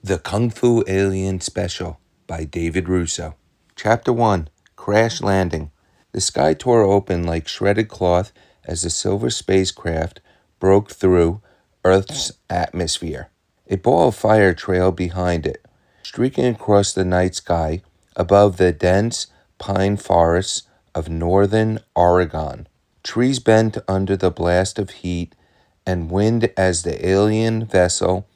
The Kung Fu Alien Special by David Russo. Chapter 1. Crash Landing. The sky tore open like shredded cloth as the silver spacecraft broke through Earth's atmosphere. A ball of fire trailed behind it, streaking across the night sky above the dense pine forests of northern Oregon. Trees bent under the blast of heat and wind as the alien vessel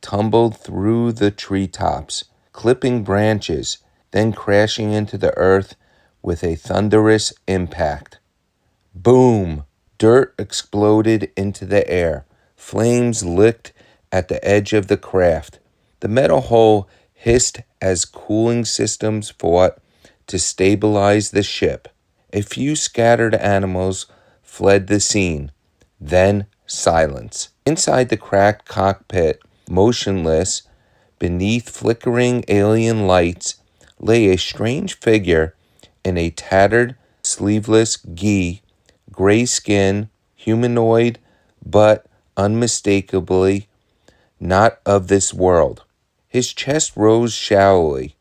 tumbled through the treetops, clipping branches, then crashing into the earth with a thunderous impact. Boom! Dirt exploded into the air. Flames licked at the edge of the craft. The metal hull hissed as cooling systems fought to stabilize the ship. A few scattered animals fled the scene. Then silence. Inside the cracked cockpit, motionless, beneath flickering alien lights, lay a strange figure in a tattered, sleeveless gi, gray skin, humanoid, but unmistakably not of this world. His chest rose shallowly.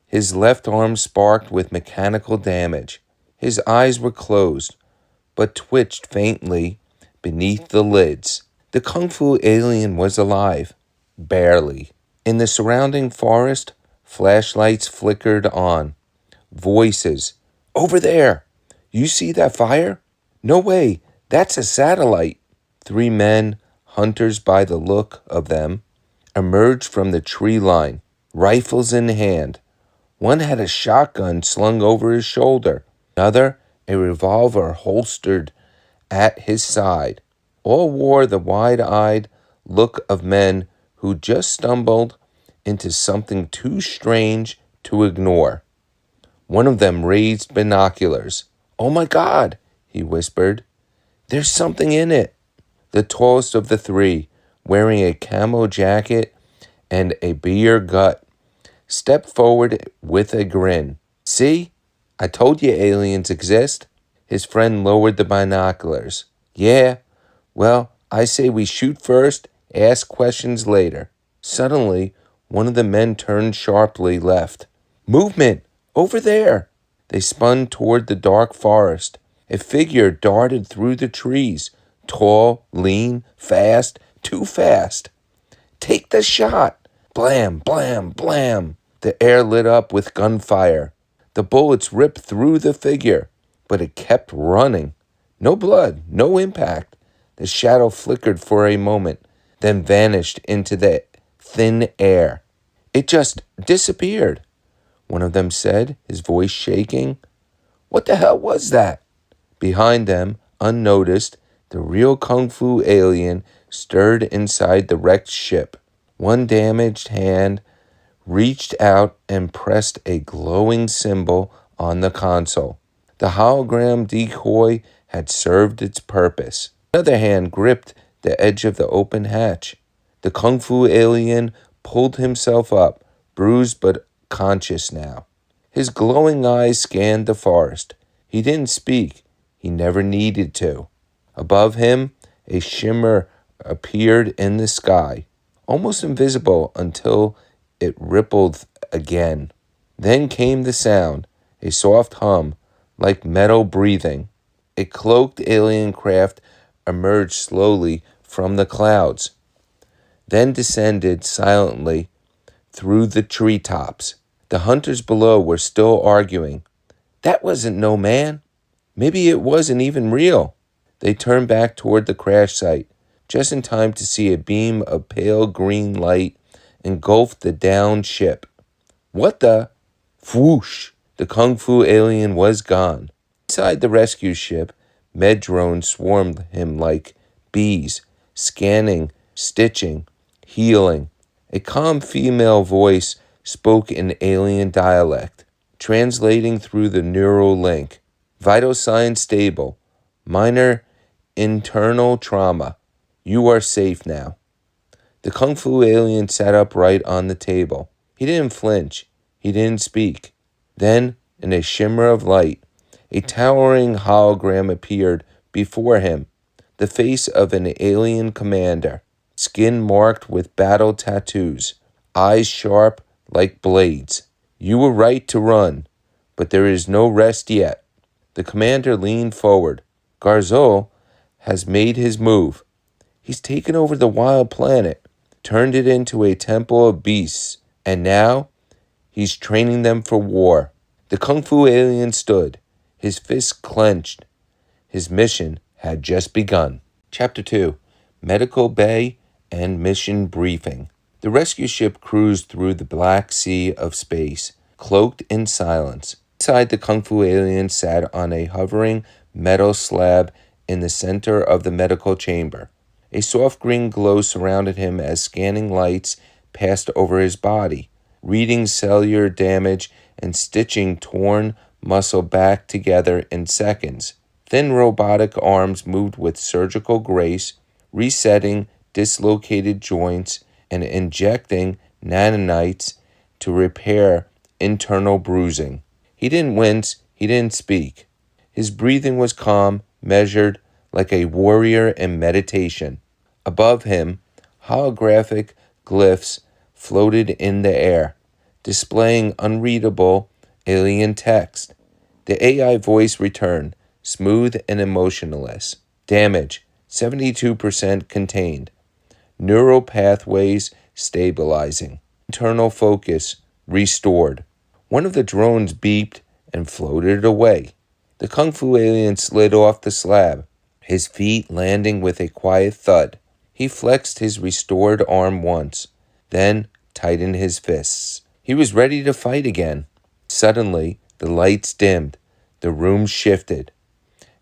His left arm sparked with mechanical damage. His eyes were closed, but twitched faintly beneath the lids. The Kung Fu alien was alive. Barely. In the surrounding forest, flashlights flickered on. Voices. Over there! You see that fire? No way! That's a satellite! 3 men, hunters by the look of them, emerged from the tree line, rifles in hand. One had a shotgun slung over his shoulder, another a revolver holstered at his side. All wore the wide-eyed look of men who just stumbled into something too strange to ignore. One of them raised binoculars. "Oh my God," he whispered. "There's something in it." The tallest of the 3, wearing a camo jacket and a beer gut, stepped forward with a grin. "See? I told you aliens exist." His friend lowered the binoculars. "Yeah, well, I say we shoot first, ask questions later." Suddenly, one of the men turned sharply left. "Movement! Over there!" They spun toward the dark forest. A figure darted through the trees. Tall, lean, fast, too fast. "Take the shot!" Blam, blam, blam. The air lit up with gunfire. The bullets ripped through the figure, but it kept running. No blood, no impact. The shadow flickered for a moment, then vanished into the thin air. "It just disappeared," one of them said, his voice shaking. "What the hell was that?" Behind them, unnoticed, the real Kung Fu alien stirred inside the wrecked ship. One damaged hand reached out and pressed a glowing symbol on the console. The hologram decoy had served its purpose. Another hand gripped the edge of the open hatch. The Kung Fu alien pulled himself up, bruised but conscious now. His glowing eyes scanned the forest. He didn't speak. He never needed to. Above him, a shimmer appeared in the sky, almost invisible until it rippled again. Then came the sound, a soft hum, like metal breathing. A cloaked alien craft emerged slowly from the clouds, then descended silently through the treetops. The hunters below were still arguing. "That wasn't no man. Maybe it wasn't even real." They turned back toward the crash site, just in time to see a beam of pale green light engulf the downed ship. What the? Whoosh! The Kung Fu alien was gone. Inside the rescue ship, med drones swarmed him like bees, scanning, stitching, healing. A calm female voice spoke in alien dialect, translating through the neural link. "Vital signs stable. Minor internal trauma. You are safe now." The Kung Fu alien sat upright on the table. He didn't flinch. He didn't speak. Then, in a shimmer of light, a towering hologram appeared before him, the face of an alien commander, skin marked with battle tattoos. eyes sharp like blades. "You were right to run, but there is no rest yet." The commander leaned forward. "Garzol has made his move. He's taken over the wild planet, turned it into a temple of beasts, and now he's training them for war." The Kung Fu alien stood, his fists clenched. His mission had just begun. Chapter 2: Medical Bay and Mission Briefing. The rescue ship cruised through the black sea of space, cloaked in silence. Inside, the Kung Fu alien sat on a hovering metal slab in the center of the medical chamber. A soft green glow surrounded him as scanning lights passed over his body, reading cellular damage and stitching torn muscle back together in seconds. Thin robotic arms moved with surgical grace, resetting dislocated joints and injecting nanites to repair internal bruising. He didn't wince, he didn't speak. His breathing was calm, measured, like a warrior in meditation. Above him, holographic glyphs floated in the air, displaying unreadable alien text. The AI voice returned, smooth and emotionless. "Damage, 72% contained. Neural pathways stabilizing. Internal focus restored." One of the drones beeped and floated away. The Kung Fu alien slid off the slab, his feet landing with a quiet thud. He flexed his restored arm once, then tightened his fists. He was ready to fight again. Suddenly, the lights dimmed. The room shifted.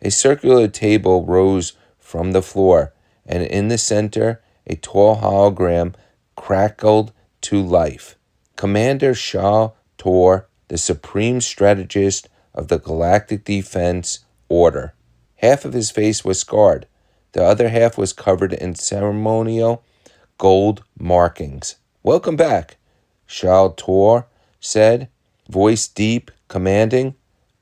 A circular table rose from the floor, and in the center, a tall hologram crackled to life. Commander Shao Tor, the supreme strategist of the Galactic Defense Order. Half of his face was scarred. The other half was covered in ceremonial gold markings. "Welcome back," Shao Tor said, voice deep, commanding.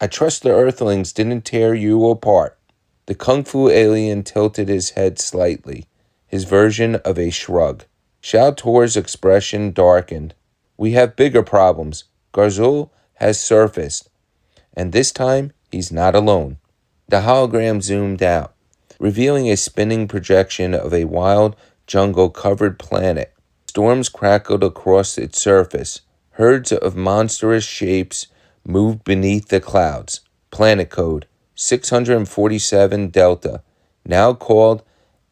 "I trust the Earthlings didn't tear you apart." The Kung Fu alien tilted his head slightly, his version of a shrug. Shao Tor's expression darkened. "We have bigger problems. Garzul has surfaced, and this time he's not alone." The hologram zoomed out, revealing a spinning projection of a wild, jungle-covered planet. Storms crackled across its surface. Herds of monstrous shapes moved beneath the clouds. Planet code 647 Delta, now called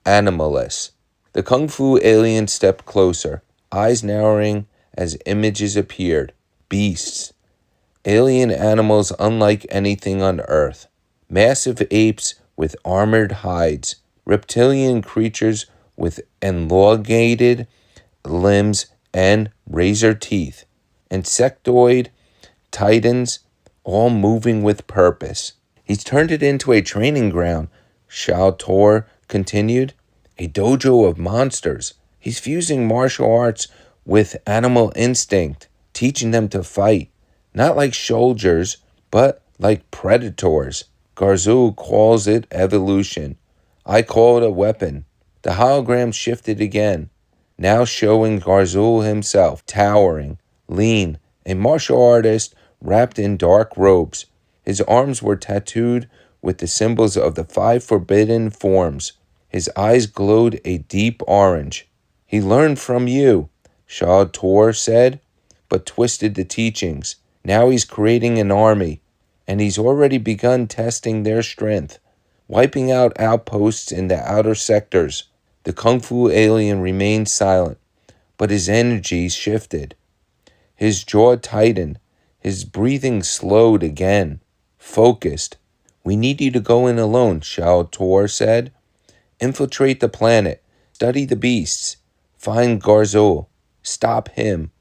Anomalous. The Kung Fu alien stepped closer, eyes narrowing as images appeared. Beasts. Alien animals unlike anything on Earth. Massive apes with armored hides. Reptilian creatures with elongated limbs and razor teeth. Insectoid titans, all moving with purpose. "He's turned it into a training ground," Shao Tor continued. "A dojo of monsters. He's fusing martial arts with animal instinct, teaching them to fight, not like soldiers, but like predators. Garzul calls it evolution. I call it a weapon." The hologram shifted again, now showing Garzul himself, towering, lean, a martial artist wrapped in dark robes. His arms were tattooed with the symbols of the 5 forbidden forms. His eyes glowed a deep orange. "He learned from you," Shao Tor said, but twisted the teachings. "Now he's creating an army, and he's already begun testing their strength, wiping out outposts in the outer sectors." The Kung Fu alien remained silent, but his energy shifted. His jaw tightened, his breathing slowed again. Focused. "We need you to go in alone," Shao Tor said. "Infiltrate the planet, study the beasts, find Garzul, stop him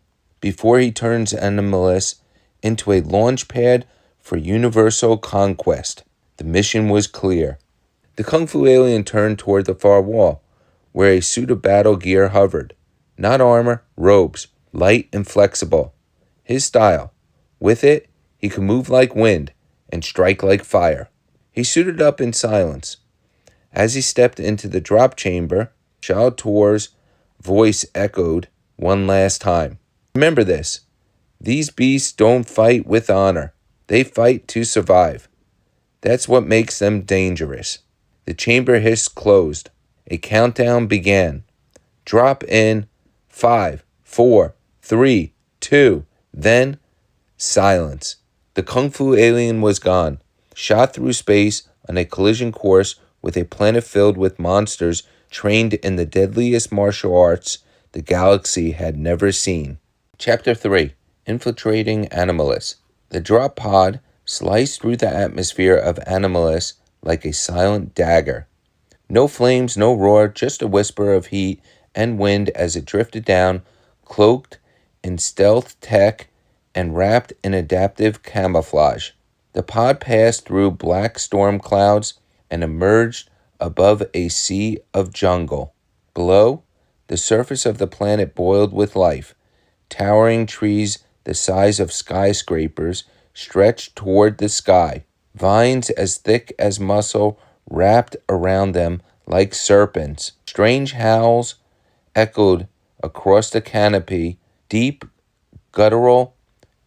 before he turns Anomalous into a launch pad for universal conquest." The mission was clear. The Kung Fu alien turned toward the far wall, where a suit of battle gear hovered. Not armor, robes, light and flexible. His style. With it, he could move like wind and strike like fire. He suited up in silence. As he stepped into the drop chamber, Shao Tor's voice echoed one last time. Remember this. These beasts don't fight with honor. They fight to survive. That's what makes them dangerous. The chamber hiss closed. A countdown began. Drop in 5, 4, 3, 2, then silence. The Kung Fu alien was gone, shot through space on a collision course with a planet filled with monsters trained in the deadliest martial arts the galaxy had never seen. Chapter 3. Infiltrating Anomalous. The drop pod sliced through the atmosphere of Anomalous like a silent dagger. No flames, no roar, just a whisper of heat and wind as it drifted down, cloaked in stealth tech and wrapped in adaptive camouflage. The pod passed through black storm clouds and emerged above a sea of jungle. Below, the surface of the planet boiled with life. Towering trees the size of skyscrapers stretched toward the sky. Vines as thick as muscle wrapped around them like serpents. Strange howls echoed across the canopy, deep, guttural,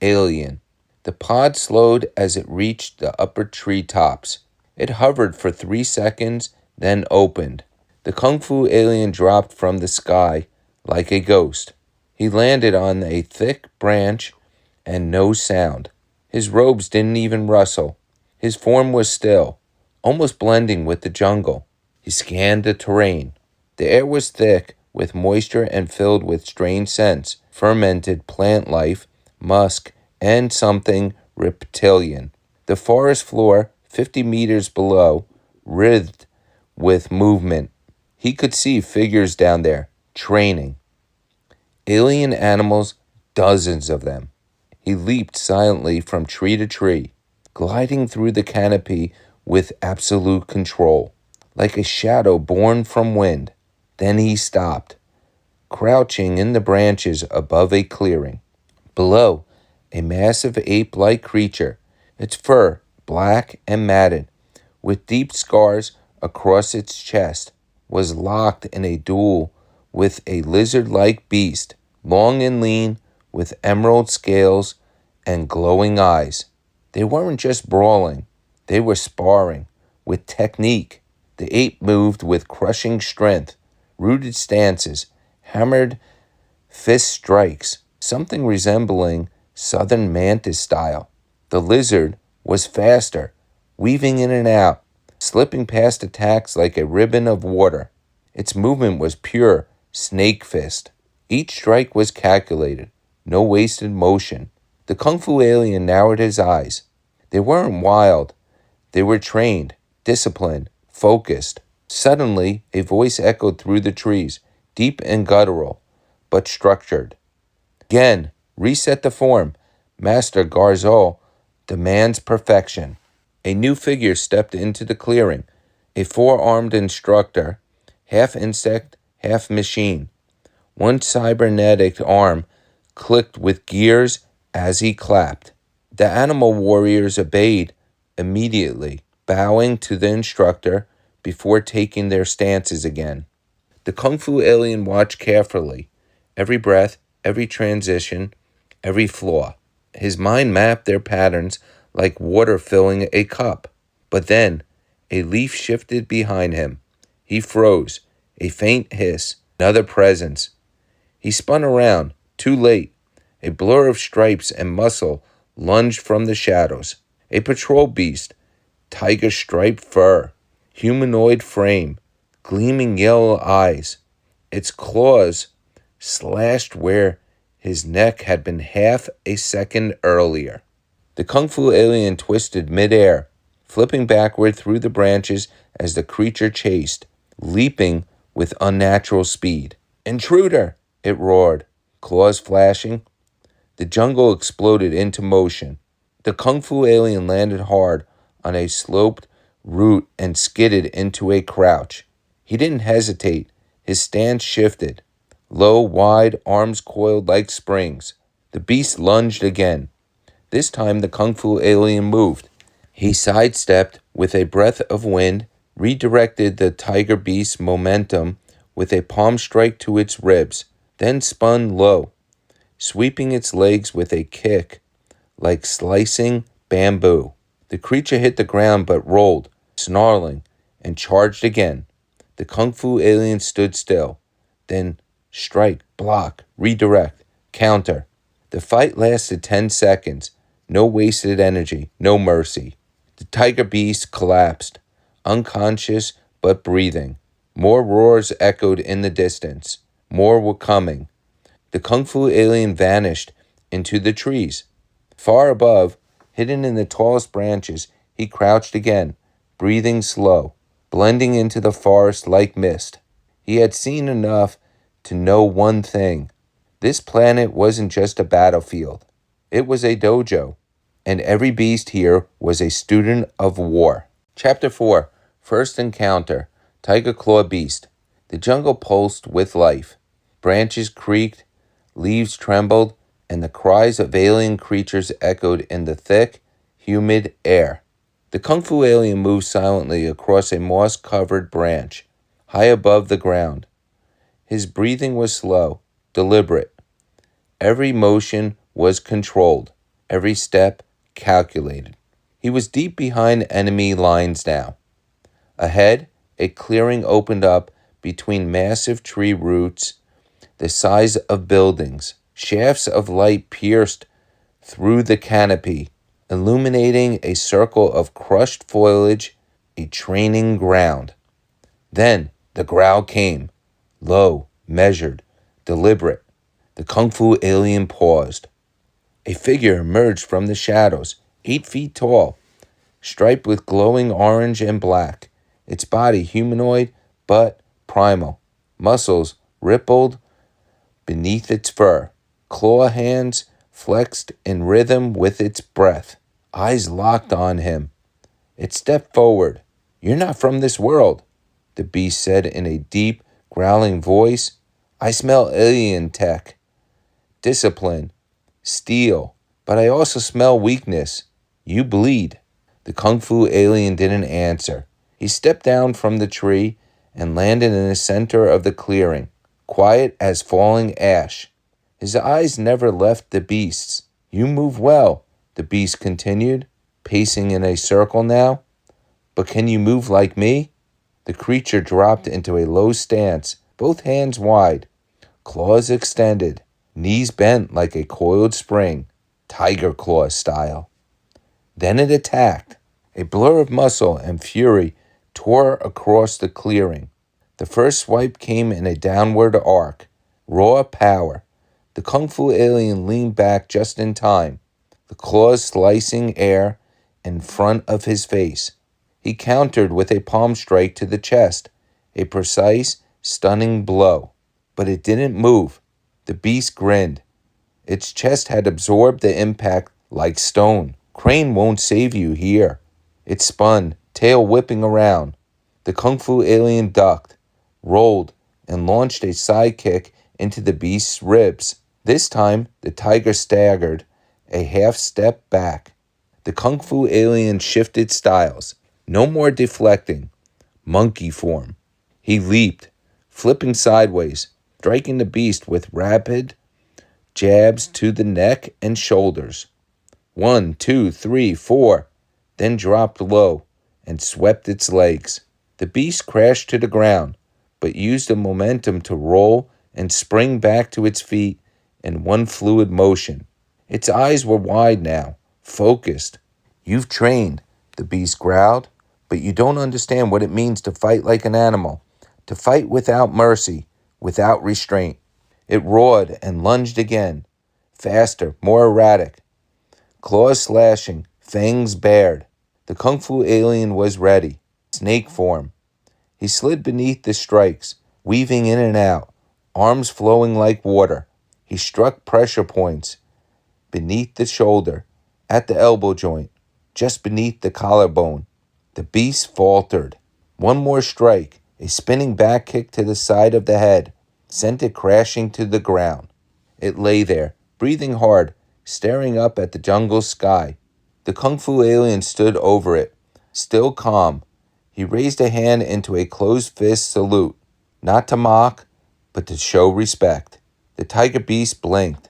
alien. The pod slowed as it reached the upper treetops. It hovered for 3 seconds, then opened. The Kung Fu alien dropped from the sky like a ghost. He landed on a thick branch and no sound. His robes didn't even rustle. His form was still, almost blending with the jungle. He scanned the terrain. The air was thick with moisture and filled with strange scents, fermented plant life, musk, and something reptilian. The forest floor, 50 meters below, writhed with movement. He could see figures down there, training. Alien animals, dozens of them. He leaped silently from tree to tree, gliding through the canopy with absolute control, like a shadow born from wind. Then he stopped, crouching in the branches above a clearing. Below, a massive ape-like creature, its fur black and matted, with deep scars across its chest, was locked in a duel with a lizard-like beast, long and lean, with emerald scales and glowing eyes. They weren't just brawling, they were sparring, with technique. The ape moved with crushing strength, rooted stances, hammered fist strikes, something resembling southern mantis style. The lizard was faster, weaving in and out, slipping past attacks like a ribbon of water. Its movement was pure snake fist. Each strike was calculated, no wasted motion. The Kung Fu alien narrowed his eyes. They weren't wild. They were trained, disciplined, focused. Suddenly, a voice echoed through the trees, deep and guttural, but structured. Again, reset the form. Master Garzol demands perfection. A new figure stepped into the clearing, a four-armed instructor, half insect, half machine. One cybernetic arm clicked with gears as he clapped. The animal warriors obeyed immediately, bowing to the instructor before taking their stances again. The Kung Fu alien watched carefully, every breath, every transition, every flaw. His mind mapped their patterns like water filling a cup. But then, a leaf shifted behind him. He froze, a faint hiss, another presence. He spun around, too late. A blur of stripes and muscle lunged from the shadows. A patrol beast, tiger-striped fur, humanoid frame, gleaming yellow eyes. Its claws slashed where his neck had been half a second earlier. The Kung Fu alien twisted midair, flipping backward through the branches as the creature chased, leaping with unnatural speed. "Intruder!" it roared, claws flashing. The jungle exploded into motion. The Kung Fu alien landed hard on a sloped root and skidded into a crouch. He didn't hesitate. His stance shifted. Low, wide, arms coiled like springs. The beast lunged again. This time the Kung Fu alien moved. He sidestepped with a breath of wind, redirected the tiger beast's momentum with a palm strike to its ribs, then spun low, sweeping its legs with a kick like slicing bamboo. The creature hit the ground but rolled, snarling, and charged again. The Kung Fu alien stood still. Then strike, block, redirect, counter. The fight lasted 10 seconds. No wasted energy, no mercy. The tiger beast collapsed, unconscious but breathing. More roars echoed in the distance. More were coming. The Kung Fu alien vanished into the trees. Far above, hidden in the tallest branches, he crouched again, breathing slow, blending into the forest like mist. He had seen enough to know one thing. This planet wasn't just a battlefield. It was a dojo, and every beast here was a student of war. Chapter 4. First Encounter. Tiger Claw Beast. The jungle pulsed with life. Branches creaked, leaves trembled, and the cries of alien creatures echoed in the thick, humid air. The Kung Fu alien moved silently across a moss-covered branch, high above the ground. His breathing was slow, deliberate. Every motion was controlled, every step calculated. He was deep behind enemy lines now. Ahead, a clearing opened up between massive tree roots the size of buildings. Shafts of light pierced through the canopy, illuminating a circle of crushed foliage, a training ground. Then the growl came, low, measured, deliberate. The Kung Fu alien paused. A figure emerged from the shadows, 8 feet tall, striped with glowing orange and black. Its body humanoid but primal. Muscles rippled beneath its fur. Claw hands flexed in rhythm with its breath. Eyes locked on him. It stepped forward. "You're not from this world," the beast said in a deep, growling voice. "I smell alien tech, discipline, steel, but I also smell weakness. You bleed." The Kung Fu alien didn't answer. He stepped down from the tree and landed in the center of the clearing, quiet as falling ash. His eyes never left the beast's. "You move well," the beast continued, pacing in a circle now. "But can you move like me?" The creature dropped into a low stance, both hands wide, claws extended, knees bent like a coiled spring, tiger claw style. Then it attacked. A blur of muscle and fury tore across the clearing. The first swipe came in a downward arc, raw power. The Kung Fu alien leaned back just in time, the claws slicing air in front of his face. He countered with a palm strike to the chest, a precise, stunning blow. But it didn't move. The beast grinned. Its chest had absorbed the impact like stone. "Crane won't save you here." It spun, tail whipping around. The Kung Fu alien ducked, rolled, and launched a side kick into the beast's ribs. This time, the tiger staggered a half step back. The Kung Fu alien shifted styles. No more deflecting. Monkey form. He leaped, flipping sideways, striking the beast with rapid jabs to the neck and shoulders. 1, 2, 3, 4, then dropped low and swept its legs. The beast crashed to the ground, but used the momentum to roll and spring back to its feet in one fluid motion. Its eyes were wide now, focused. "You've trained," the beast growled, "but you don't understand what it means to fight like an animal, to fight without mercy, without restraint." It roared and lunged again, faster, more erratic. Claws slashing, fangs bared. The Kung Fu alien was ready. Snake form. He slid beneath the strikes, weaving in and out, arms flowing like water. He struck pressure points beneath the shoulder, at the elbow joint, just beneath the collarbone. The beast faltered. One more strike, a spinning back kick to the side of the head, sent it crashing to the ground. It lay there, breathing hard, staring up at the jungle sky. The Kung Fu alien stood over it, still calm. He raised a hand into a closed fist salute, not to mock, but to show respect. The tiger beast blinked,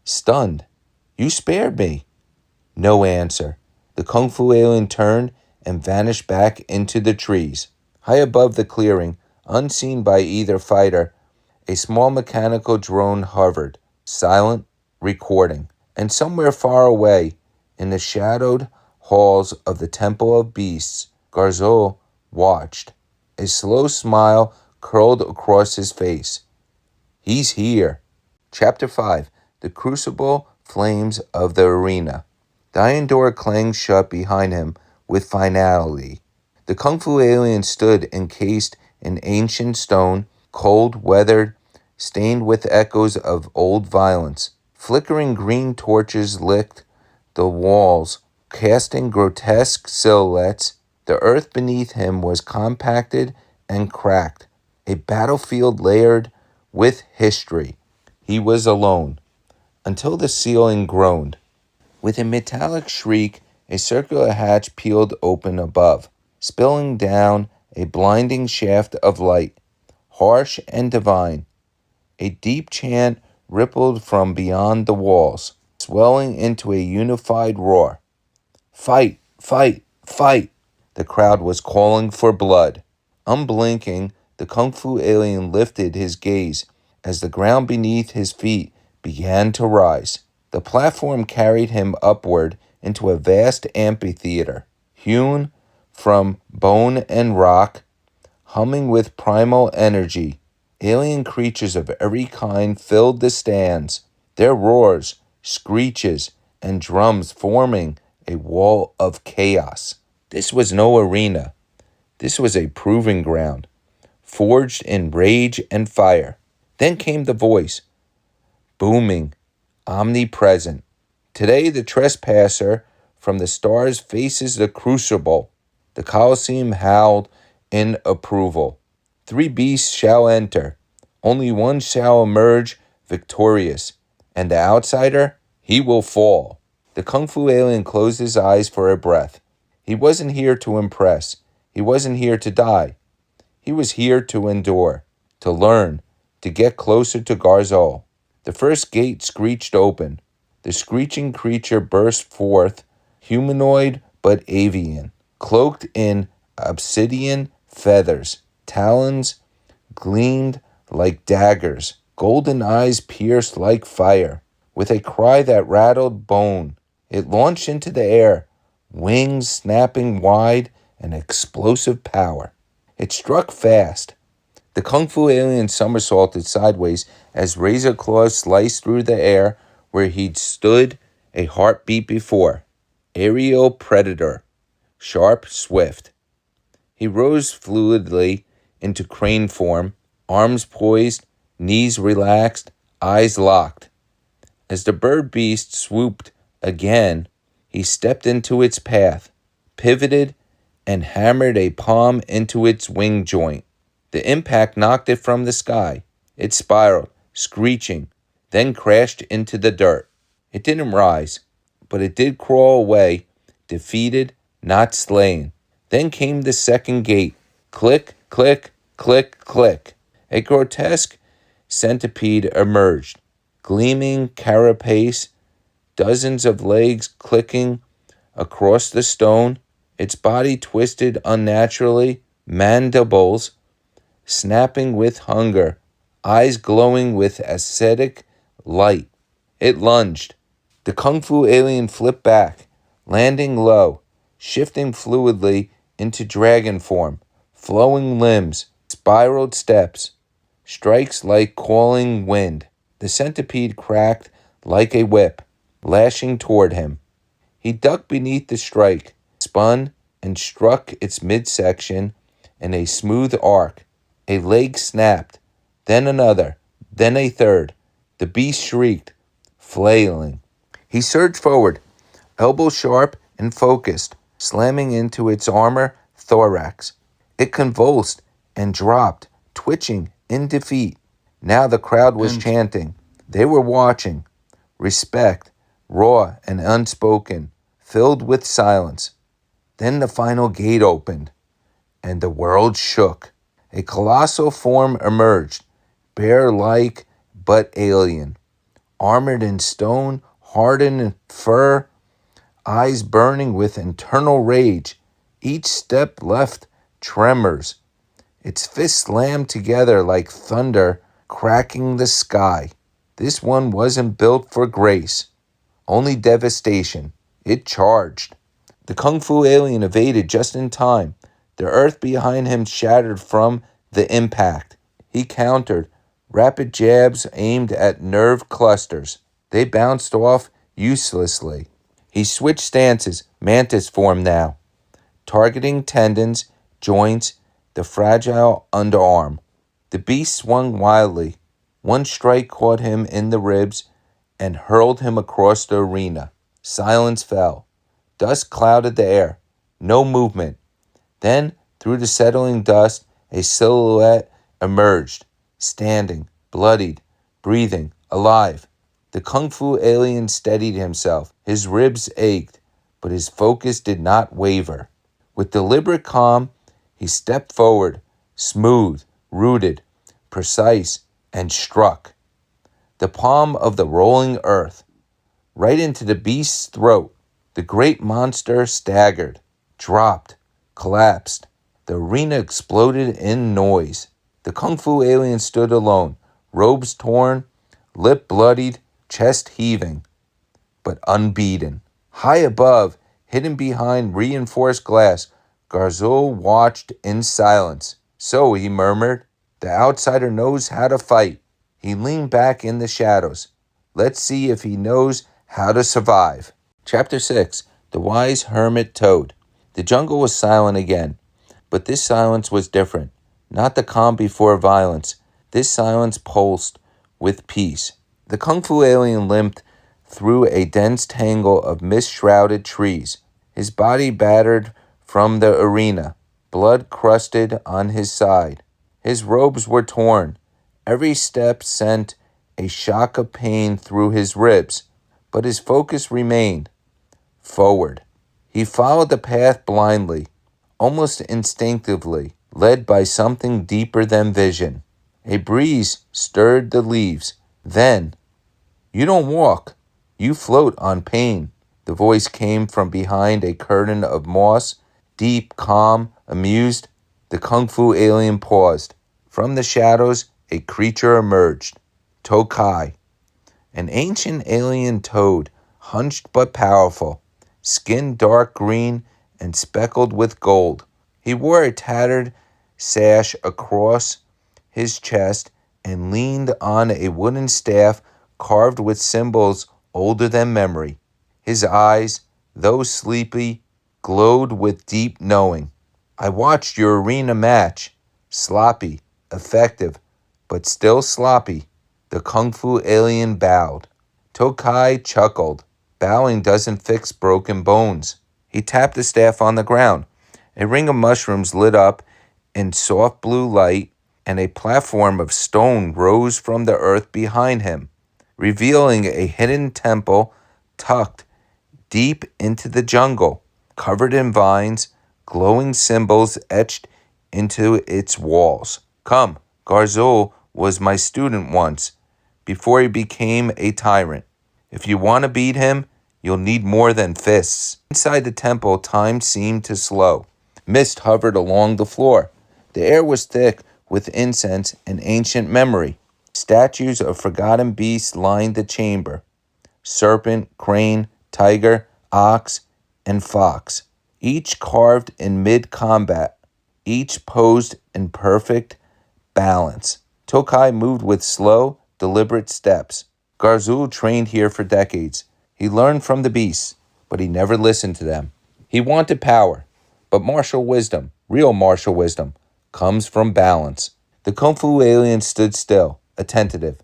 stunned. "You spared me." No answer. The Kung Fu alien turned and vanished back into the trees. High above the clearing, unseen by either fighter, a small mechanical drone hovered, silent, recording. And somewhere far away, in the shadowed halls of the Temple of Beasts, Garzol watched. A slow smile curled across his face. He's here. Chapter 5. The Crucible Flames of the Arena. The iron door clanged shut behind him with finality. The Kung Fu alien stood encased in ancient stone, cold, weathered, stained with echoes of old violence. Flickering green torches licked the walls, casting grotesque silhouettes. The earth beneath him was compacted and cracked, a battlefield layered with history. He was alone, until the ceiling groaned. With a metallic shriek, a circular hatch peeled open above, spilling down a blinding shaft of light, harsh and divine. A deep chant rippled from beyond the walls, swelling into a unified roar. "Fight! Fight! Fight!" The crowd was calling for blood. Unblinking, the Kung Fu alien lifted his gaze as the ground beneath his feet began to rise. The platform carried him upward into a vast amphitheater, hewn from bone and rock, humming with primal energy. Alien creatures of every kind filled the stands, their roars, screeches, and drums forming a wall of chaos. This was no arena. This was a proving ground, forged in rage and fire. Then came the voice, booming, omnipresent. "Today the trespasser from the stars faces the crucible." The Colosseum howled in approval. 3 beasts shall enter. Only one shall emerge victorious. And the outsider, he will fall. The Kung Fu alien closed his eyes for a breath. He wasn't here to impress. He wasn't here to die. He was here to endure, to learn, to get closer to Garzol. The first gate screeched open. The screeching creature burst forth, humanoid but avian, cloaked in obsidian feathers. Talons gleamed like daggers. Golden eyes pierced like fire. With a cry that rattled bone, it launched into the air, wings snapping wide and explosive power. It struck fast. The Kung Fu alien somersaulted sideways as razor claws sliced through the air where he'd stood a heartbeat before. Aerial predator, sharp, swift. He rose fluidly into crane form, arms poised, knees relaxed, eyes locked. As the bird beast swooped again, he stepped into its path, pivoted, and hammered a palm into its wing joint. The impact knocked it from the sky. It spiraled, screeching, then crashed into the dirt. It didn't rise, but it did crawl away, defeated, not slain. Then came the second gate. Click, click, click, click. A grotesque centipede emerged, gleaming carapace, dozens of legs clicking across the stone, its body twisted unnaturally, mandibles snapping with hunger, eyes glowing with ascetic light. It lunged. The Kung Fu alien flipped back, landing low, shifting fluidly into dragon form, flowing limbs, spiraled steps, strikes like calling wind. The centipede cracked like a whip, lashing toward him. He ducked beneath the strike, spun, and struck its midsection in a smooth arc. A leg snapped, then another, then a third. The beast shrieked, flailing. He surged forward, elbow sharp and focused, slamming into its armor thorax. It convulsed and dropped, twitching in defeat. Now the crowd was chanting. They were watching. Respect, raw and unspoken, filled with silence. Then the final gate opened, and the world shook. A colossal form emerged, bear-like but alien. armored in stone, hardened in fur, eyes burning with internal rage. Each step left tremors. Its fists slammed together like thunder, cracking the sky. This one wasn't built for grace, only devastation. It charged. The Kung Fu alien evaded just in time. The earth behind him shattered from the impact. He countered, rapid jabs aimed at nerve clusters. They bounced off uselessly. He switched stances, mantis form now, targeting tendons, joints, the fragile underarm. The beast swung wildly. One strike caught him in the ribs and hurled him across the arena. Silence fell. Dust clouded the air. No movement. Then, through the settling dust, a silhouette emerged, standing, bloodied, breathing, alive. The Kung Fu alien steadied himself. His ribs ached, but his focus did not waver. With deliberate calm, he stepped forward, smooth, rooted, precise, and struck. The palm of the rolling earth, right into the beast's throat. The great monster staggered, dropped, collapsed. The arena exploded in noise. The Kung Fu alien stood alone, robes torn, lip bloodied, chest heaving, but unbeaten. High above, hidden behind reinforced glass, Garzul watched in silence. So, he murmured, the outsider knows how to fight. He leaned back in the shadows. Let's see if he knows how to survive. Chapter 6. The Wise Hermit Toad. The jungle was silent again, but this silence was different. Not the calm before violence. This silence pulsed with peace. The Kung Fu alien limped through a dense tangle of mist-shrouded trees, his body battered from the arena, blood crusted on his side. His robes were torn. Every step sent a shock of pain through his ribs, but his focus remained. Forward. He followed the path blindly, almost instinctively, led by something deeper than vision. A breeze stirred the leaves. Then, you don't walk, you float on pain. The voice came from behind a curtain of moss, deep, calm, amused. The Kung Fu alien paused. From the shadows, a creature emerged. Tokai, an ancient alien toad, hunched but powerful, skin dark green and speckled with gold. He wore a tattered sash across his chest and leaned on a wooden staff carved with symbols older than memory. His eyes, though sleepy, glowed with deep knowing. I watched your arena match. Sloppy, effective, but still sloppy. The Kung Fu alien bowed. Tokai chuckled. Bowing doesn't fix broken bones. He tapped the staff on the ground. A ring of mushrooms lit up in soft blue light, and a platform of stone rose from the earth behind him, revealing a hidden temple tucked deep into the jungle, covered in vines, glowing symbols etched into its walls. Come, Garzul was my student once, before he became a tyrant. If you want to beat him, you'll need more than fists. Inside the temple, time seemed to slow. Mist hovered along the floor. The air was thick with incense and ancient memory. Statues of forgotten beasts lined the chamber. Serpent, crane, tiger, ox, and fox. Each carved in mid-combat. Each posed in perfect balance. Tokai moved with slow, deliberate steps. Garzul trained here for decades. He learned from the beasts, but he never listened to them. He wanted power, but martial wisdom, real martial wisdom, comes from balance. The Kung Fu alien stood still, attentive.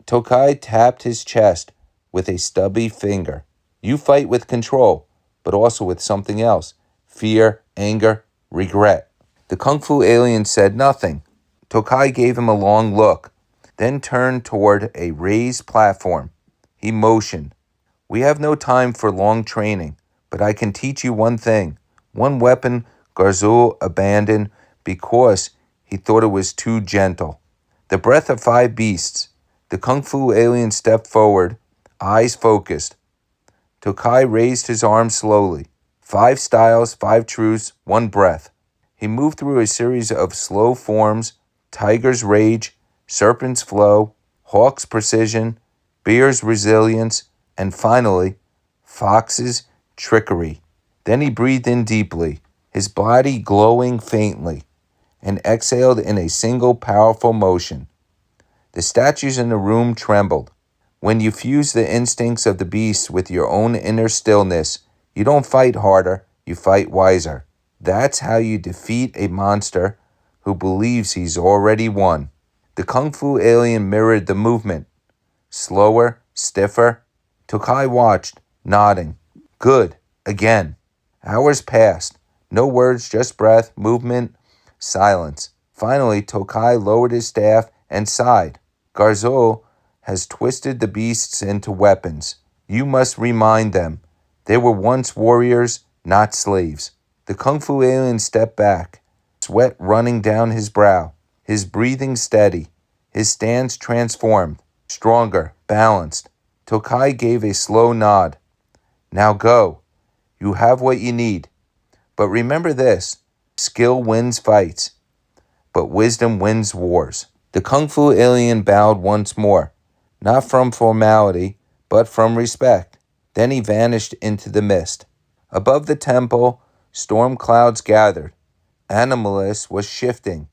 Tokai tapped his chest with a stubby finger. You fight with control, but also with something else. Fear, anger, regret. The Kung Fu alien said nothing. Tokai gave him a long look, then turned toward a raised platform. He motioned. We have no time for long training, but I can teach you one thing. One weapon Garzul abandoned because he thought it was too gentle. The breath of 5 beasts. The Kung Fu alien stepped forward, eyes focused. Tokai raised his arms slowly. 5 styles, 5 truths, 1 breath. He moved through a series of slow forms: tiger's rage, serpent's flow, hawk's precision, bear's resilience, and finally, fox's trickery. Then he breathed in deeply, his body glowing faintly, and exhaled in a single powerful motion. The statues in the room trembled. When you fuse the instincts of the beast with your own inner stillness, you don't fight harder, you fight wiser. That's how you defeat a monster who believes he's already won. The Kung Fu alien mirrored the movement. Slower, stiffer. Tokai watched, nodding. Good. Again. Hours passed. No words, just breath, movement, silence. Finally, Tokai lowered his staff and sighed. Garzul has twisted the beasts into weapons. You must remind them. They were once warriors, not slaves. The Kung Fu alien stepped back, sweat running down his brow, his breathing steady, his stance transformed, stronger, balanced. Tokai gave a slow nod. Now go. You have what you need. But remember this: skill wins fights, but wisdom wins wars. The Kung Fu alien bowed once more, not from formality, but from respect. Then he vanished into the mist. Above the temple, storm clouds gathered. Animalist was shifting.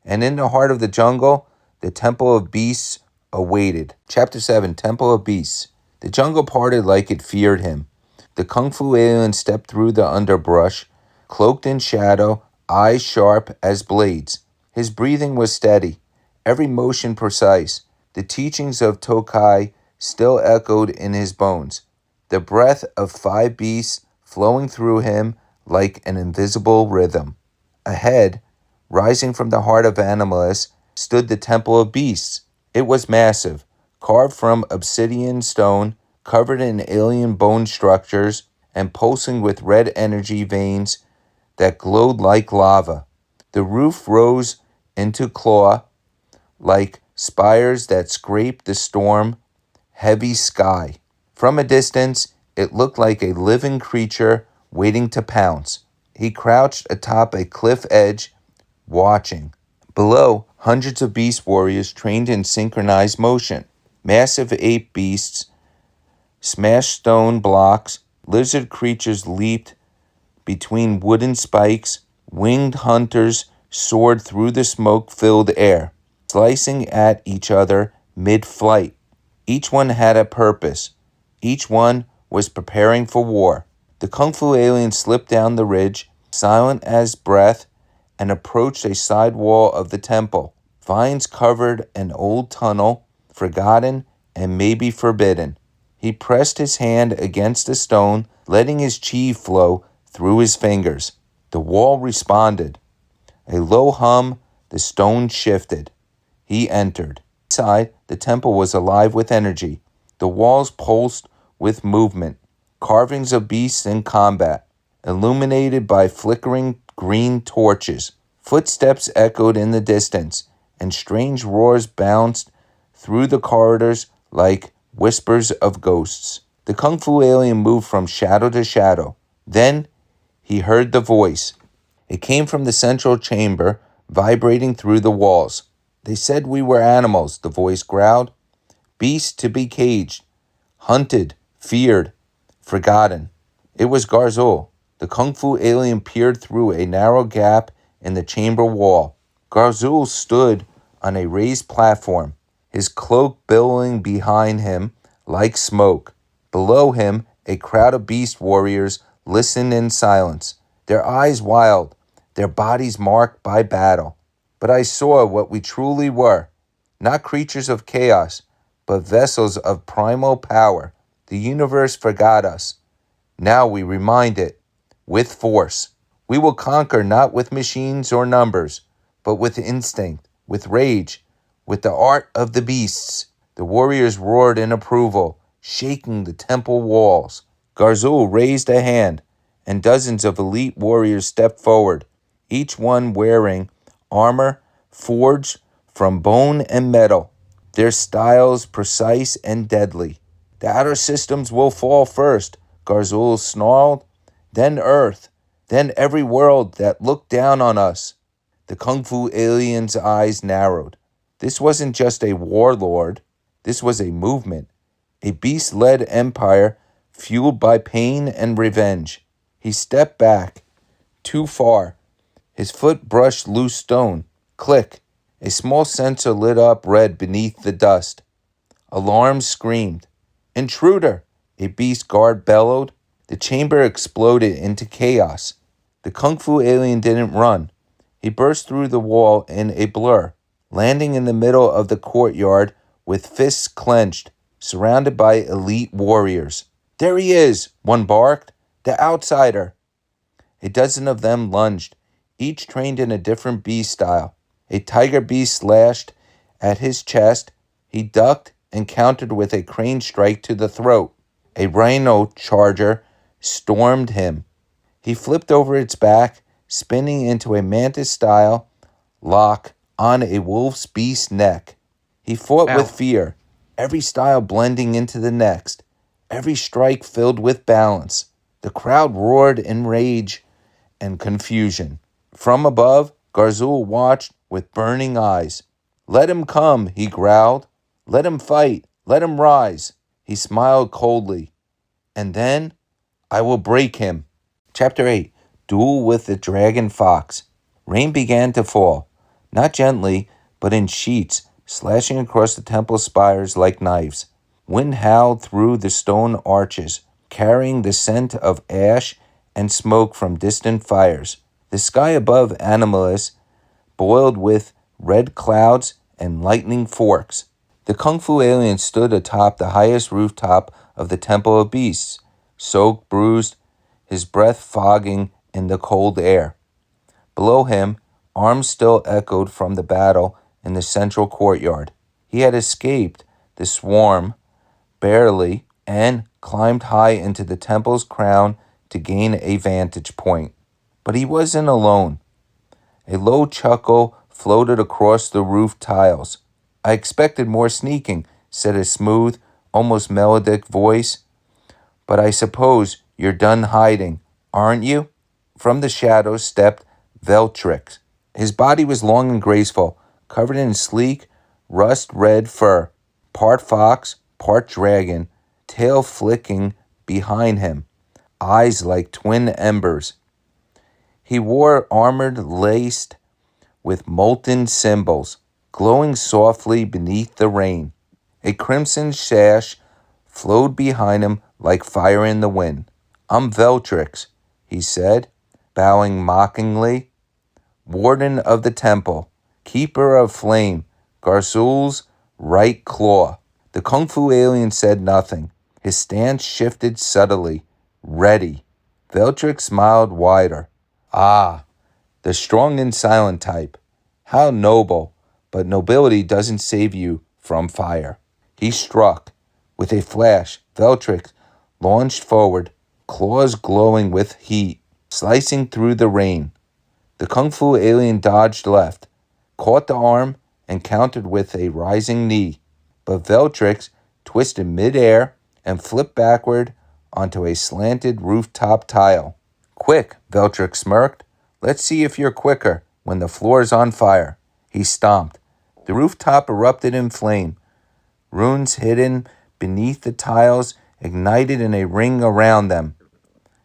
And in the heart of the jungle, the Temple of Beasts awaited. Chapter 7, Temple of Beasts. The jungle parted like it feared him. The Kung Fu alien stepped through the underbrush, cloaked in shadow, eyes sharp as blades. His breathing was steady, every motion precise. The teachings of Tokai still echoed in his bones. The breath of 5 beasts flowing through him like an invisible rhythm. Ahead, rising from the heart of Animalist, stood the Temple of Beasts. It was massive, carved from obsidian stone, covered in alien bone structures, and pulsing with red energy veins that glowed like lava. The roof rose into claw, like spires that scraped the storm heavy sky. From a distance, it looked like a living creature waiting to pounce. He crouched atop a cliff edge, watching. Below, hundreds of beast warriors trained in synchronized motion. Massive ape beasts smashed stone blocks. Lizard creatures leaped between wooden spikes. Winged hunters soared through the smoke-filled air, slicing at each other mid-flight. Each one had a purpose. Each one was preparing for war. The Kung Fu alien slipped down the ridge, silent as breath, and approached a side wall of the temple. Vines covered an old tunnel, forgotten and maybe forbidden. He pressed his hand against the stone, letting his chi flow through his fingers. The wall responded. A low hum, the stone shifted. He entered. Inside, the temple was alive with energy. The walls pulsed with movement, carvings of beasts in combat, illuminated by flickering green torches. Footsteps echoed in the distance, and strange roars bounced through the corridors like whispers of ghosts. The Kung Fu alien moved from shadow to shadow. Then he heard the voice. It came from the central chamber, vibrating through the walls. They said we were animals, the voice growled. Beasts to be caged, hunted, feared, forgotten. It was Garzul. The Kung Fu alien peered through a narrow gap in the chamber wall. Garzul stood on a raised platform, his cloak billowing behind him like smoke. Below him, a crowd of beast warriors listened in silence, their eyes wild, their bodies marked by battle. But I saw what we truly were, not creatures of chaos, but vessels of primal power. The universe forgot us. Now we remind it, with force. We will conquer not with machines or numbers, but with instinct, with rage, with the art of the beasts. The warriors roared in approval, shaking the temple walls. Garzul raised a hand, and dozens of elite warriors stepped forward, each one wearing armor forged from bone and metal. their styles precise and deadly. The outer systems will fall first, Garzul snarled. Then Earth, then every world that looked down on us. The Kung Fu alien's eyes narrowed. This wasn't just a warlord. This was a movement, a beast-led empire fueled by pain and revenge. He stepped back, too far. His foot brushed loose stone. Click. A small sensor lit up red beneath the dust. Alarms screamed. Intruder! A beast guard bellowed. The chamber exploded into chaos. The Kung Fu alien didn't run. He burst through the wall in a blur, landing in the middle of the courtyard with fists clenched, surrounded by elite warriors. There he is, one barked. The outsider. A dozen of them lunged, each trained in a different beast style. A tiger beast slashed at his chest. He ducked and countered with a crane strike to the throat. A rhino charger stormed him. He flipped over its back, spinning into a mantis-style lock on a wolf's beast neck. He fought with fear, every style blending into the next, every strike filled with balance. The crowd roared in rage and confusion. From above, Garzul watched with burning eyes. Let him come, he growled. Let him fight. Let him rise. He smiled coldly. And then, I will break him. Chapter 8. Duel with the Dragon Fox. Rain began to fall, not gently, but in sheets, slashing across the temple spires like knives. Wind howled through the stone arches, carrying the scent of ash and smoke from distant fires. The sky above Animalis boiled with red clouds and lightning forks. The Kung Fu alien stood atop the highest rooftop of the Temple of Beasts, soaked, bruised, his breath fogging in the cold air. Below him, arms still echoed from the battle in the central courtyard. He had escaped the swarm, barely, and climbed high into the temple's crown to gain a vantage point. But he wasn't alone. A low chuckle floated across the roof tiles. I expected more sneaking, said a smooth, almost melodic voice. But I suppose you're done hiding, aren't you? From the shadows stepped Veltrix. His body was long and graceful, covered in sleek, rust-red fur, part fox, part dragon, tail flicking behind him, eyes like twin embers. He wore armor laced with molten symbols, glowing softly beneath the rain. A crimson sash flowed behind him like fire in the wind. I'm Veltrix, he said, bowing mockingly. Warden of the temple, keeper of flame, Garzul's right claw. The Kung Fu alien said nothing. His stance shifted subtly. Ready. Veltrix smiled wider. Ah, the strong and silent type. How noble, but nobility doesn't save you from fire. He struck. With a flash, Veltrix launched forward, claws glowing with heat, slicing through the rain. The Kung Fu alien dodged left, caught the arm, and countered with a rising knee. But Veltrix twisted midair and flipped backward onto a slanted rooftop tile. Quick, Veltrix smirked. Let's see if you're quicker when the floor's on fire. He stomped. The rooftop erupted in flame. Runes hidden beneath the tiles ignited in a ring around them.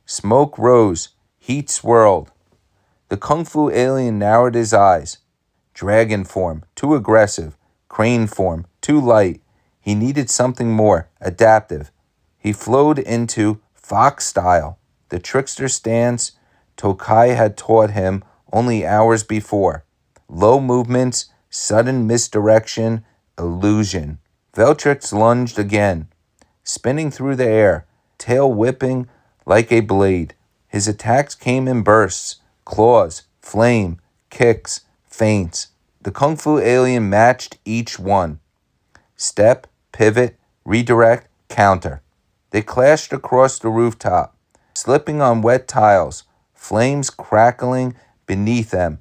Smoke rose. Heat swirled. The Kung Fu alien narrowed his eyes. Dragon form, too aggressive. Crane form, too light. He needed something more, adaptive. He flowed into fox style, the trickster stance Tokai had taught him only hours before. Low movements, sudden misdirection, illusion. Veltrix lunged again, spinning through the air, tail whipping like a blade. His attacks came in bursts, claws, flame, kicks, feints. The Kung Fu alien matched each one. Step, pivot, redirect, counter. They clashed across the rooftop, slipping on wet tiles, flames crackling beneath them.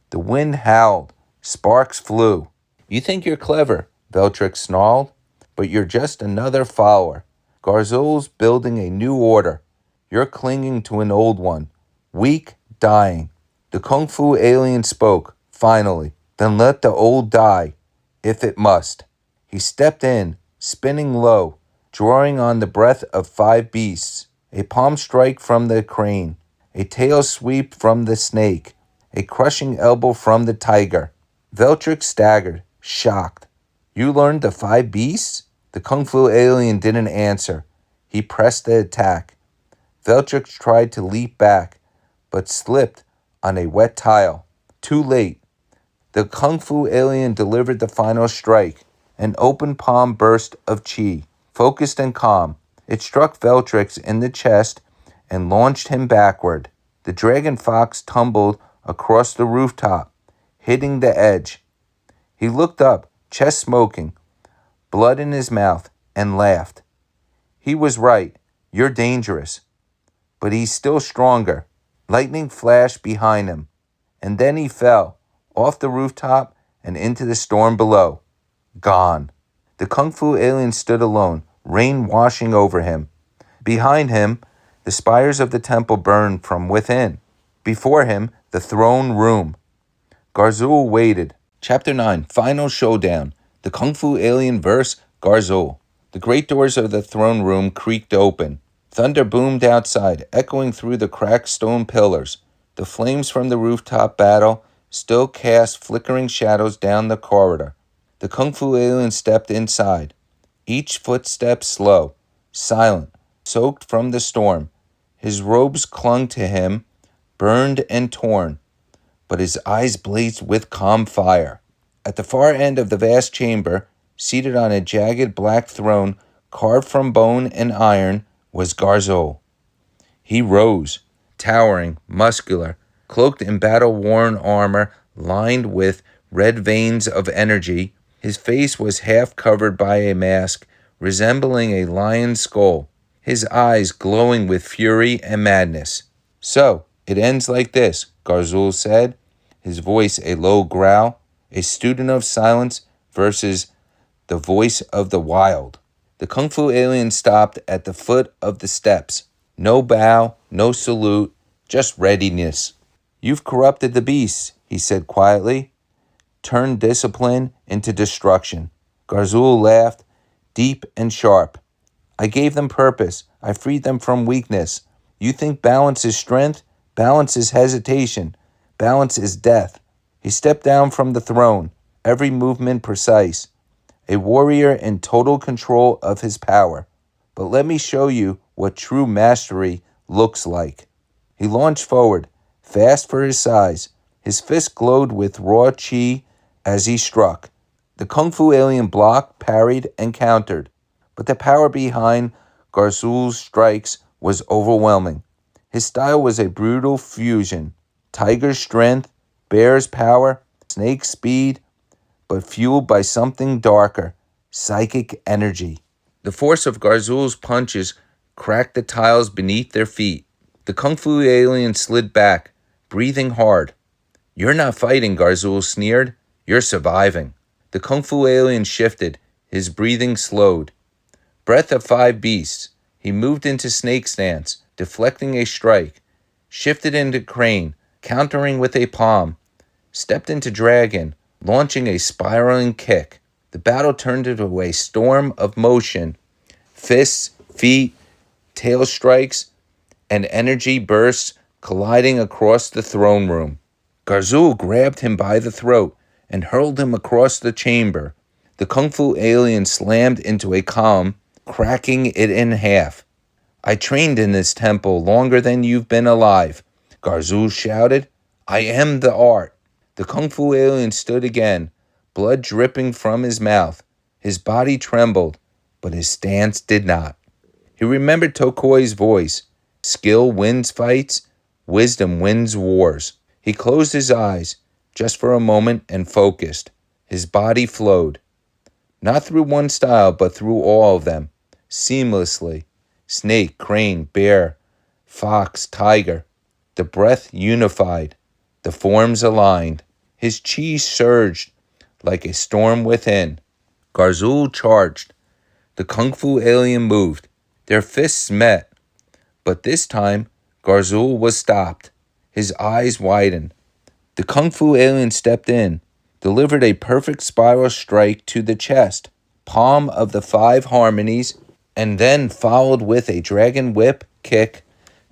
The wind howled, sparks flew. You think you're clever, Veltric snarled. But you're just another follower. Garzul's building a new order. You're clinging to an old one. Weak, dying. The Kung Fu alien spoke, finally. Then let the old die, if it must. He stepped in, spinning low, drawing on the breath of 5 beasts. A palm strike from the crane, a tail sweep from the snake, a crushing elbow from the tiger. Veltric staggered, shocked. You learned the 5 beasts? The Kung Fu alien didn't answer. He pressed the attack. Veltric tried to leap back, but slipped on a wet tile. Too late. The Kung Fu alien delivered the final strike, an open palm burst of chi, focused and calm. It struck Veltrix in the chest and launched him backward. The dragon fox tumbled across the rooftop, hitting the edge. He looked up, chest smoking, blood in his mouth, and laughed. He was right. You're dangerous. But he's still stronger. Lightning flashed behind him, and then he fell, off the rooftop and into the storm below. Gone. The Kung Fu alien stood alone, rain washing over him. Behind him, the spires of the temple burned from within. Before him, the throne room. Garzul waited. Chapter 9, Final Showdown. The Kung Fu alien vs. Garzul. The great doors of the throne room creaked open. Thunder boomed outside, echoing through the cracked stone pillars. The flames from the rooftop battle still cast flickering shadows down the corridor. The Kung Fu alien stepped inside, each footstep slow, silent, soaked from the storm. His robes clung to him, burned and torn, but his eyes blazed with calm fire. At the far end of the vast chamber, seated on a jagged black throne carved from bone and iron, was Garzul. He rose, towering, muscular, cloaked in battle-worn armor lined with red veins of energy. His face was half covered by a mask resembling a lion's skull, his eyes glowing with fury and madness. So, it ends like this, Garzul said, his voice a low growl, a student of silence versus the voice of the wild. The Kung Fu alien stopped at the foot of the steps. No bow, no salute, just readiness. You've corrupted the beasts, he said quietly. Turned discipline into destruction. Garzul laughed, deep and sharp. I gave them purpose. I freed them from weakness. You think balance is strength? Balance is hesitation. Balance is death. He stepped down from the throne, every movement precise. A warrior in total control of his power. But let me show you what true mastery looks like. He launched forward, fast for his size. His fist glowed with raw chi as he struck. The Kung Fu alien blocked, parried, and countered. But the power behind Garzul's strikes was overwhelming. His style was a brutal fusion. Tiger's strength, bear's power, snake's speed, but fueled by something darker, psychic energy. The force of Garzul's punches cracked the tiles beneath their feet. The Kung Fu alien slid back, breathing hard. You're not fighting, Garzul sneered. You're surviving. The Kung Fu alien shifted, his breathing slowed. Breath of 5 beasts. He moved into snake stance, deflecting a strike. Shifted into crane, countering with a palm. Stepped into dragon, launching a spiraling kick. The battle turned into a storm of motion. Fists, feet, tail strikes, and energy bursts colliding across the throne room. Garzul grabbed him by the throat and hurled him across the chamber. The Kung Fu alien slammed into a column, cracking it in half. I trained in this temple longer than you've been alive, Garzul shouted. I am the art. The Kung Fu alien stood again, blood dripping from his mouth. His body trembled, but his stance did not. He remembered Tokoi's voice. Skill wins fights, wisdom wins wars. He closed his eyes, just for a moment, and focused. His body flowed. Not through one style, but through all of them, seamlessly. Snake, crane, bear, fox, tiger. The breath unified, the forms aligned. His chi surged like a storm within. Garzul charged. The Kung Fu alien moved. Their fists met, but this time Garzul was stopped. His eyes widened. The Kung Fu alien stepped in, delivered a perfect spiral strike to the chest, palm of the 5 harmonies, and then followed with a dragon whip kick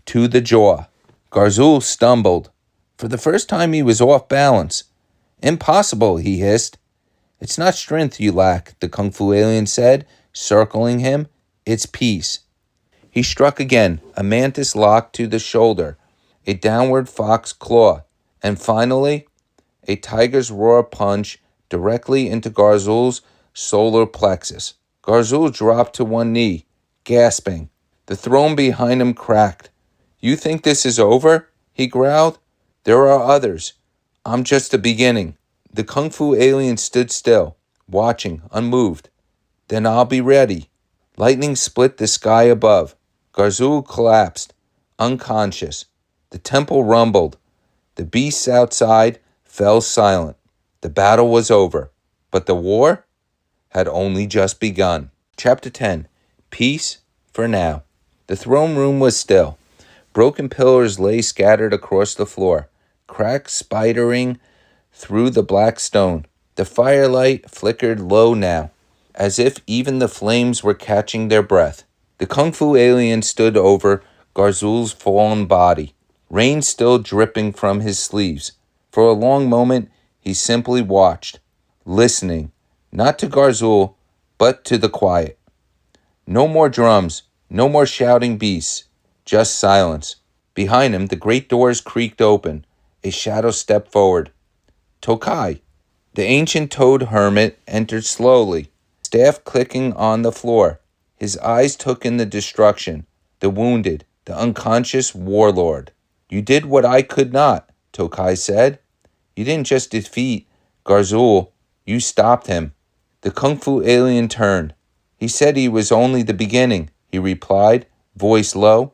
to the jaw. Garzul stumbled. For the first time he was off balance. Impossible, he hissed. It's not strength you lack, the Kung Fu alien said, circling him. It's peace. He struck again, a mantis lock to the shoulder, a downward fox claw, and finally, a tiger's roar punch directly into Garzul's solar plexus. Garzul dropped to one knee, gasping. The throne behind him cracked. You think this is over? He growled. There are others. I'm just the beginning. The Kung Fu alien stood still, watching, unmoved. Then I'll be ready. Lightning split the sky above. Garzul collapsed, unconscious. The temple rumbled. The beasts outside fell silent. The battle was over, but the war had only just begun. Chapter 10. Peace for now. The throne room was still. Broken pillars lay scattered across the floor, cracks spidering through the black stone. The firelight flickered low now, as if even the flames were catching their breath. The Kung Fu alien stood over Garzul's fallen body, rain still dripping from his sleeves. For a long moment, he simply watched, listening, not to Garzul, but to the quiet. No more drums, no more shouting beasts, just silence. Behind him, the great doors creaked open. A shadow stepped forward. Tokai, the ancient toad hermit, entered slowly, staff clicking on the floor. His eyes took in the destruction, the wounded, the unconscious warlord. You did what I could not, Tokai said. You didn't just defeat Garzul, you stopped him. The Kung Fu alien turned. He said he was only the beginning, he replied, voice low.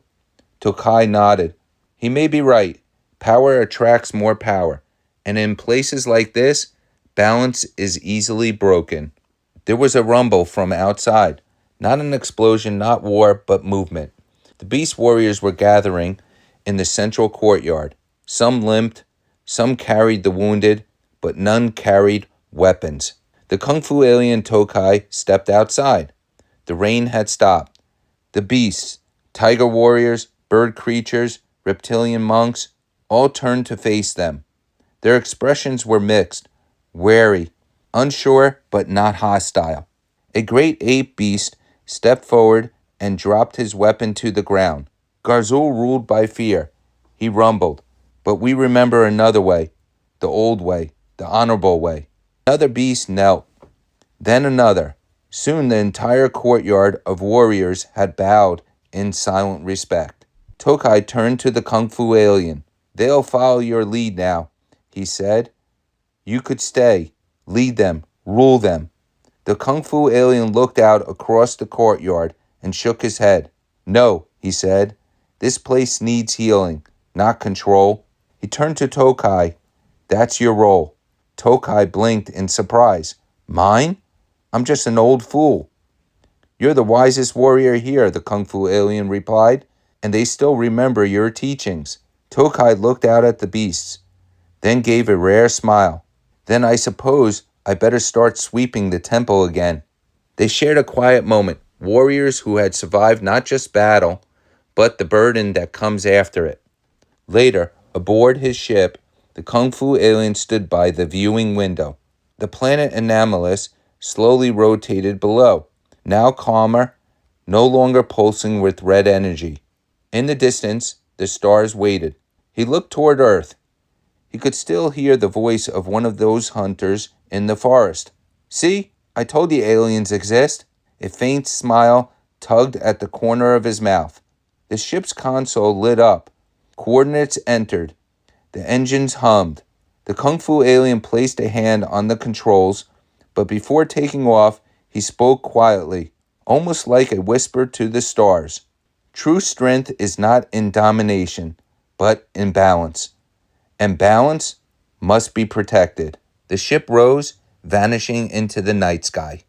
Tokai nodded. He may be right. Power attracts more power. And in places like this, balance is easily broken. There was a rumble from outside. Not an explosion, not war, but movement. The beast warriors were gathering in the central courtyard. Some limped, some carried the wounded, but none carried weapons. The Kung Fu alien Tokai stepped outside. The rain had stopped. The beasts, tiger warriors, bird creatures, reptilian monks, all turned to face them. Their expressions were mixed, wary, unsure, but not hostile. A great ape beast stepped forward and dropped his weapon to the ground. Garzul ruled by fear. He rumbled, but we remember another way, the old way, the honorable way. Another beast knelt, then another. Soon the entire courtyard of warriors had bowed in silent respect. Tokai turned to the Kung Fu alien. They'll follow your lead now, he said. You could stay, lead them, rule them. The Kung Fu alien looked out across the courtyard and shook his head. No, he said. This place needs healing, not control. He turned to Tokai. That's your role. Tokai blinked in surprise. Mine? I'm just an old fool. You're the wisest warrior here, the Kung Fu alien replied, and they still remember your teachings. Tokai looked out at the beasts, then gave a rare smile. Then I suppose I better start sweeping the temple again. They shared a quiet moment, warriors who had survived not just battle, but the burden that comes after it. Later, aboard his ship, the Kung Fu alien stood by the viewing window. The planet Anomalous slowly rotated below, now calmer, no longer pulsing with red energy. In the distance, the stars waited. He looked toward Earth. He could still hear the voice of one of those hunters in the forest. See, I told you aliens exist. A faint smile tugged at the corner of his mouth. The ship's console lit up. Coordinates entered. The engines hummed. The Kung Fu alien placed a hand on the controls, but before taking off, he spoke quietly, almost like a whisper to the stars. True strength is not in domination, but in balance. And balance must be protected. The ship rose, vanishing into the night sky.